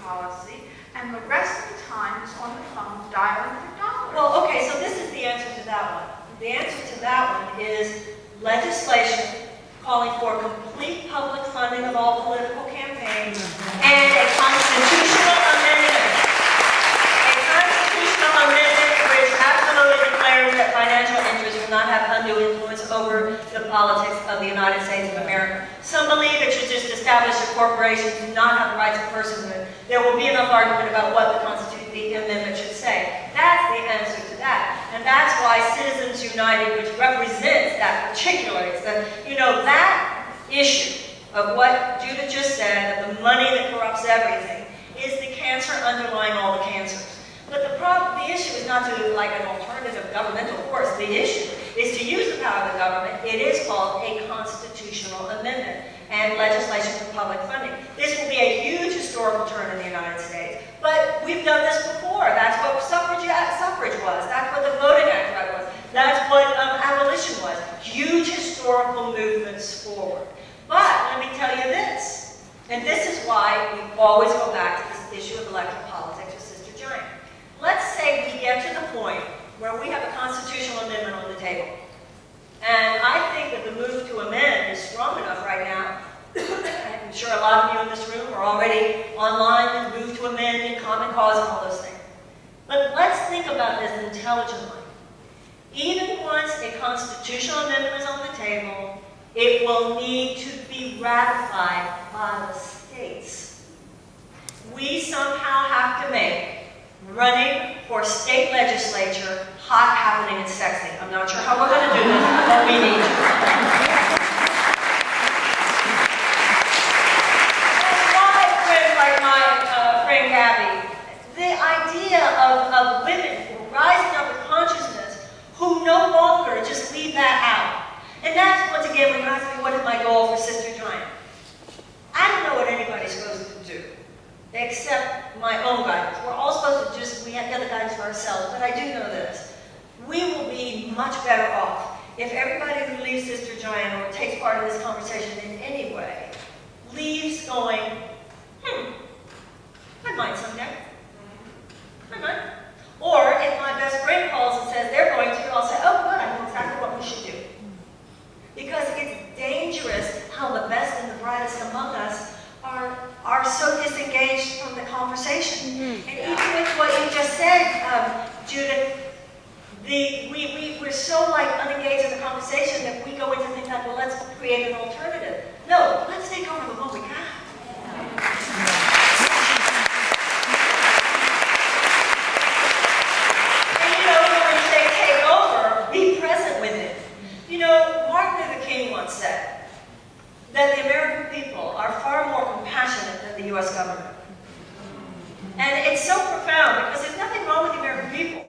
policy, and the rest of the time is on the phone dialing for dollars. Well, okay, so this is the answer to that one. The answer to that one is legislation calling for complete public funding of all political campaigns and a constitutional amendment. A constitutional amendment which absolutely declares that financial interests will not have undue influence over the politics of the United States of America. Some believe it should just establish that corporations do not have the rights of personhood. There will be enough argument about what the amendment should say. That's the answer to that. And that's why Citizens United, which represents that particular, it's the, that issue of what Judith just said, of the money that corrupts everything, is the cancer underlying all the cancers. But the issue is not to like an alternative governmental force. The issue is to use the power of the government. It is called a constitutional amendment and legislation for public funding. This will be a huge historical turn in the United States, but we've done this before. That's what suffrage was. That's what the Voting Act right was. That's what abolition was. Huge historical movements forward. But let me tell you this, and this is why we always go back to this issue of electoral politics with Sister Giant. Let's say we get to the point where we have a constitutional amendment on the table. And I think that the move to amend is strong enough right now. I'm sure a lot of you in this room are already online and move to amend and common cause and all those things. But let's think about this intelligently. Even once a constitutional amendment is on the table, it will need to be ratified by the states. We somehow have to make running for state legislature hot, happening, and sexy. I'm not sure how we're going to do this, but we need to. That's why, friends like my friend Gabby, the idea of women rising up with consciousness who no longer just leave that out. And that's, once again, when you ask me what is my goal for Sister Giant. I don't know what anybody's supposed to do, except my own guidance. We're all supposed to just, we have the other guidance for ourselves, but I do know this. We will be much better off if everybody who leaves Sister Giant or takes part in this conversation in any way leaves going, I might someday. I might. Or if my best friend calls and says they're going to, I'll say, oh good, I know exactly what we should do. Because it's dangerous how the best and the brightest among us are so disengaged from the conversation. And even with what you just said, Judith, we're so like unengaged in the conversation that we go into things like, well, let's create an alternative. No, let's take over the one we got. And when you say take over, be present with it. Martin Luther King once said that the American people are far more compassionate than the U.S. government. And it's so profound because there's nothing wrong with the American people.